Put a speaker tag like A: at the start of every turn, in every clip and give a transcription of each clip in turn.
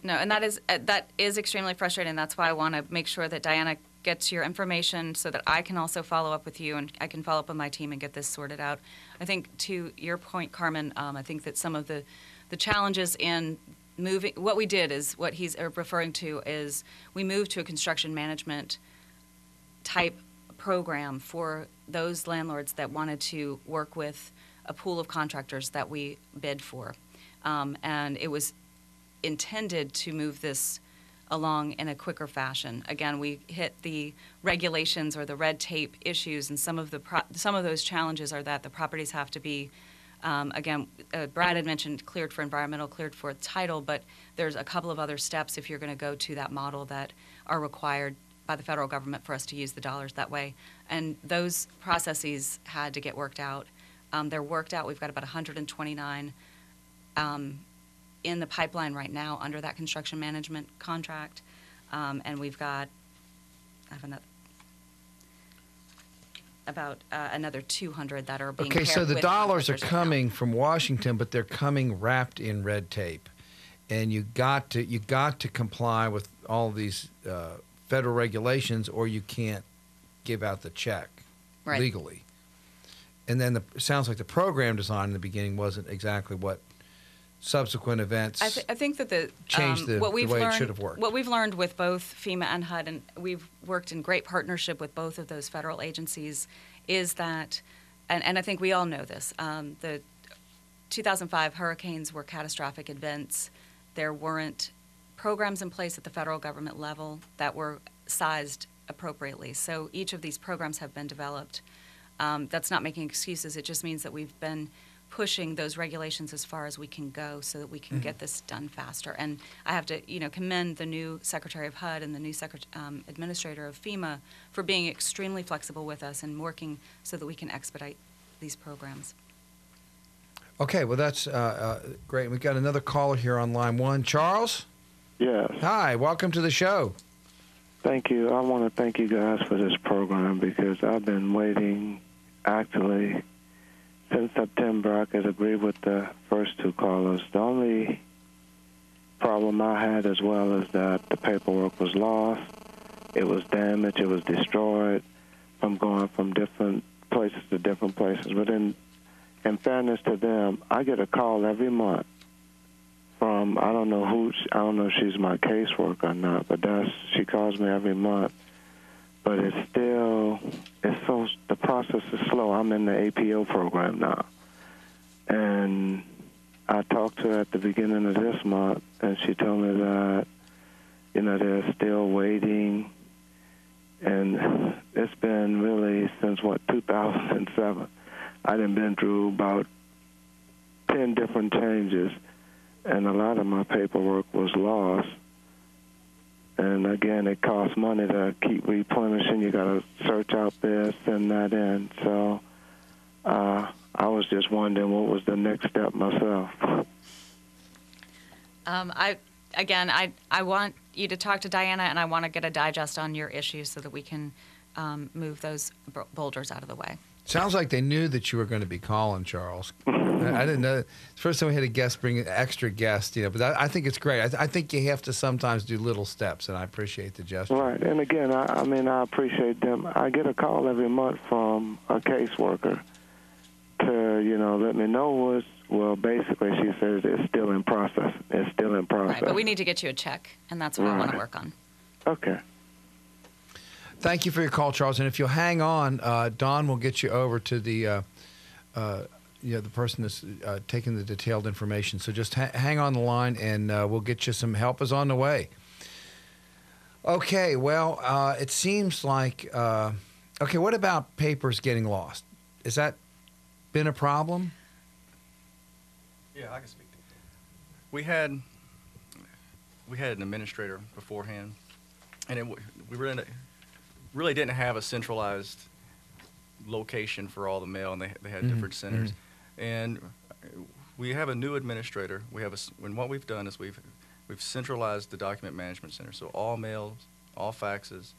A: No, and that is extremely frustrating. That's why I want to make sure that Diana gets your information so that I can also follow up with you and I can follow up with my team and get this sorted out. I think to your point, Carmen, I think that some of the challenges in moving, what we did is what he's referring to is we moved to a construction management type program for those landlords that wanted to work with a pool of contractors that we bid for. And it was intended to move this along in a quicker fashion. Again, we hit the regulations or the red tape issues, and some of those challenges are that the properties have to be, again, Brad had mentioned cleared for environmental, cleared for title, but there's a couple of other steps if you're going to go to that model that are required by the federal government for us to use the dollars that way. And those processes had to get worked out. They're worked out. We've got about 129 in the pipeline right now under that construction management contract, and we've got another 200 that are being
B: okay. So the dollars are coming
A: right
B: from Washington, but they're coming wrapped in red tape, and you got to comply with all these federal regulations, or you can't give out the check legally. And then it sounds like the program design in the beginning wasn't exactly what subsequent events
A: I think that
B: changed the way it should have worked.
A: What we've learned with both FEMA and HUD, and we've worked in great partnership with both of those federal agencies, is that, and I think we all know this, the 2005 hurricanes were catastrophic events. There weren't programs in place at the federal government level that were sized appropriately. So each of these programs have been developed. That's not making excuses. It just means that we've been pushing those regulations as far as we can go so that we can get this done faster. And I have to, commend the new Secretary of HUD and the new Administrator of FEMA for being extremely flexible with us and working so that we can expedite these programs.
B: Okay, well, that's great. We've got another caller here on line one. Charles?
C: Yes.
B: Hi, welcome to the show.
C: Thank you. I want to thank you guys for this program because I've been waiting actually since September. I could agree with the first two callers. The only problem I had as well is that the paperwork was lost. It was damaged. It was destroyed from going from different places to different places. But in fairness to them, I get a call every month from, I don't know if she's my caseworker or not, but she calls me every month. But the process is slow. I'm in the APO program now. And I talked to her at the beginning of this month, and she told me that, they're still waiting. And it's been really since, 2007. I done been through about 10 different changes, and a lot of my paperwork was lost. And again, it costs money to keep replenishing. You got to search out this and that in. So I was just wondering what was the next step myself.
A: I want you to talk to Diana, and I want to get a digest on your issues so that we can move those boulders out of the way.
B: Sounds like they knew that you were going to be calling, Charles. I didn't know. It's the first time we had a guest bring an extra guest, but I think it's great. I think you have to sometimes do little steps, and I appreciate the gesture.
C: Right, and again, I appreciate them. I get a call every month from a caseworker to, let me know basically she says it's still in process. It's still in process.
A: Right, but we need to get you a check, and that's what I want to work on.
C: Okay.
B: Thank you for your call, Charles. And if you'll hang on, Don will get you over to the person that's taking the detailed information. So just hang on the line, and we'll get you some help is on the way. Okay, well, it seems like, what about papers getting lost? Has that been a problem?
D: Yeah, I can speak to it. We had an administrator beforehand, and we really didn't have a centralized location for all the mail, and they had different centers. And we have a new administrator. And what we've done is we've centralized the document management center. So all mails, all faxes,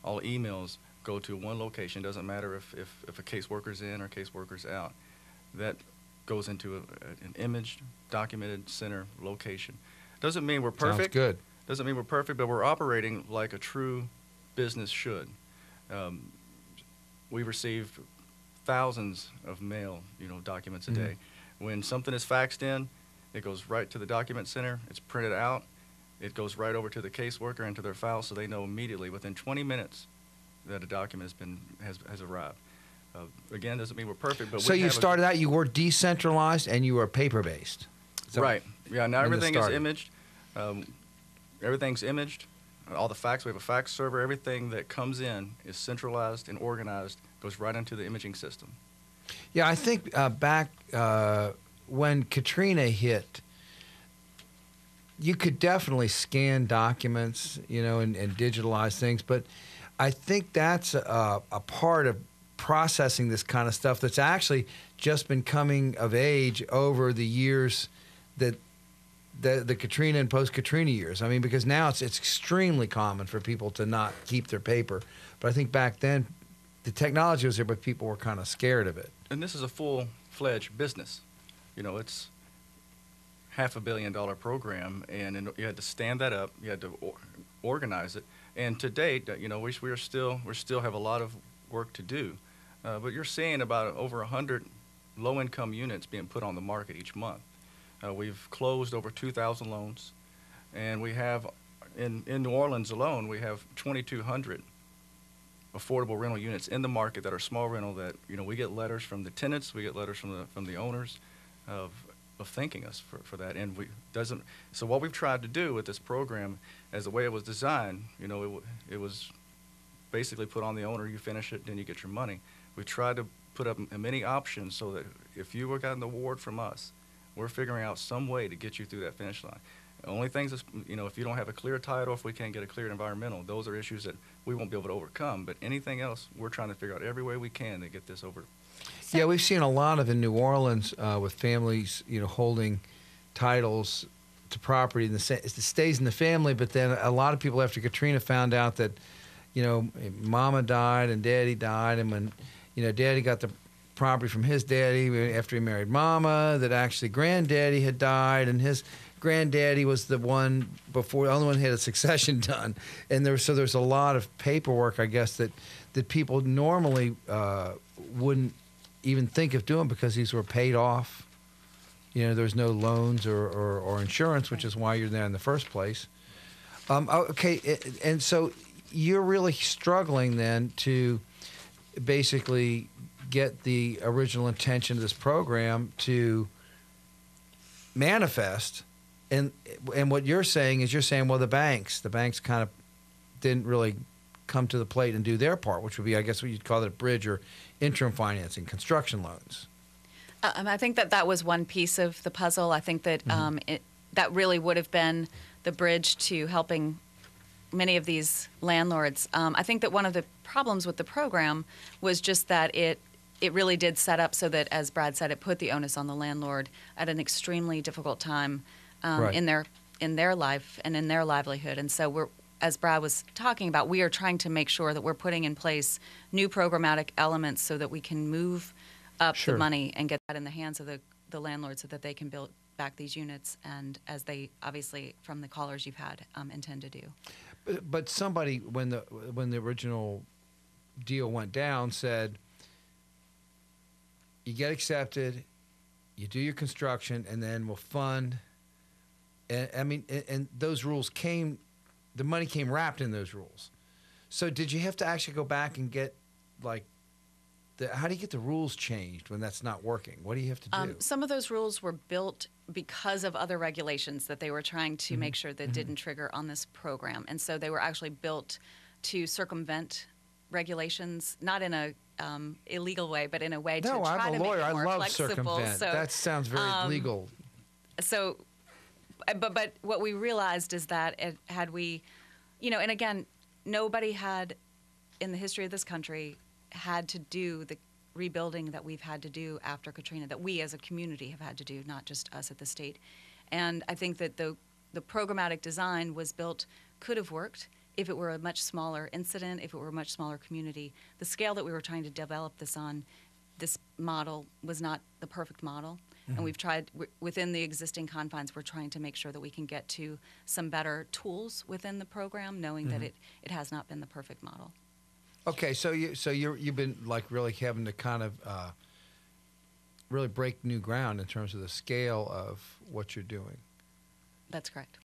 D: all emails go to one location. It doesn't matter if a caseworker's in or caseworker's out. That goes into an imaged, documented center location. Doesn't mean we're
B: Sounds
D: perfect.
B: good.
D: Doesn't mean we're perfect, but we're operating like a true business should. We receive thousands of mail, documents a day. When something is faxed in, it goes right to the document center. It's printed out. It goes right over to the caseworker into their file, so they know immediately, within 20 minutes, that a document has arrived. Again, doesn't mean we're perfect, but
B: So you started out, you were decentralized and you were paper-based.
D: Right. Yeah. Now
B: when this
D: everything is
B: started?
D: imaged. Everything's imaged. All the fax. We have a fax server. Everything that comes in is centralized and organized. Goes right into the imaging system.
B: Yeah, I think back when Katrina hit, you could definitely scan documents, and digitalize things. But I think that's a part of processing this kind of stuff that's actually just been coming of age over the years that the Katrina and post-Katrina years. I mean, because now it's extremely common for people to not keep their paper. But I think back then the technology was there, but people were kind of scared of it.
D: And this is a full-fledged business. It's $500 million program, and you had to stand that up. You had to organize it. And to date, we still have a lot of work to do. But you're seeing about over 100 low-income units being put on the market each month. We've closed over 2,000 loans, and we have, in New Orleans alone, we have 2,200 affordable rental units in the market that are small rental that, we get letters from the tenants, we get letters from the owners of thanking us for that. And so what we've tried to do with this program, as the way it was designed, it was basically put on the owner, you finish it, then you get your money. We tried to put up many options so that if you got an award from us, we're figuring out some way to get you through that finish line. The only things is, if you don't have a clear title, if we can't get a clear environmental, those are issues that we won't be able to overcome. But anything else, we're trying to figure out every way we can to get this over.
B: Yeah, we've seen a lot of in New Orleans with families, holding titles to property. And it stays in the family, but then a lot of people after Katrina found out that, Mama died and Daddy died, and when, Daddy got the property from his daddy after he married Mama, that actually Granddaddy had died, and his Granddaddy was the one before, the only one who had a succession done. And there's a lot of paperwork, I guess, that people normally wouldn't even think of doing because these were paid off. There's no loans or insurance, which is why you're there in the first place. Okay, and so you're really struggling then to basically get the original intention of this program to manifest. And what you're saying is well, the banks kind of didn't really come to the plate and do their part, which would be, I guess, what you'd call it, bridge or interim financing, construction loans.
A: I think that was one piece of the puzzle. I think that that really would have been the bridge to helping many of these landlords. I think that one of the problems with the program was just that it really did set up so that, as Brad said, it put the onus on the landlord at an extremely difficult time
B: Right.
A: in their life and in their livelihood. And so as Brad was talking about, we are trying to make sure that we're putting in place new programmatic elements so that we can move up
B: Sure.
A: the money and get that in the hands of the landlord so that they can build back these units, and as they, obviously, from the callers you've had, intend to do.
B: But somebody, when the original deal went down, said, you get accepted, you do your construction, and then we'll fund. And those rules the money came wrapped in those rules. So did you have to actually go back and get, how do you get the rules changed when that's not working? What do you have to do?
A: Some of those rules were built because of other regulations that they were trying to make sure that didn't trigger on this program. And so they were actually built to circumvent regulations, not in a illegal way, but in a way to try
B: I'm a
A: to
B: lawyer.
A: make it more
B: I love
A: flexible.
B: circumvent.
A: So,
B: that sounds very legal.
A: So, but what we realized is that had we, and again, nobody had in the history of this country had to do the rebuilding that we've had to do after Katrina, that we as a community have had to do, not just us at the state. And I think that the programmatic design was built, could have worked if it were a much smaller incident, if it were a much smaller community. The scale that we were trying to develop this on, this model was not the perfect model. And we've tried, within the existing confines, we're trying to make sure that we can get to some better tools within the program, knowing that it has not been the perfect model.
B: Okay, so you've been like really having to kind of really break new ground in terms of the scale of what you're doing.
A: That's correct.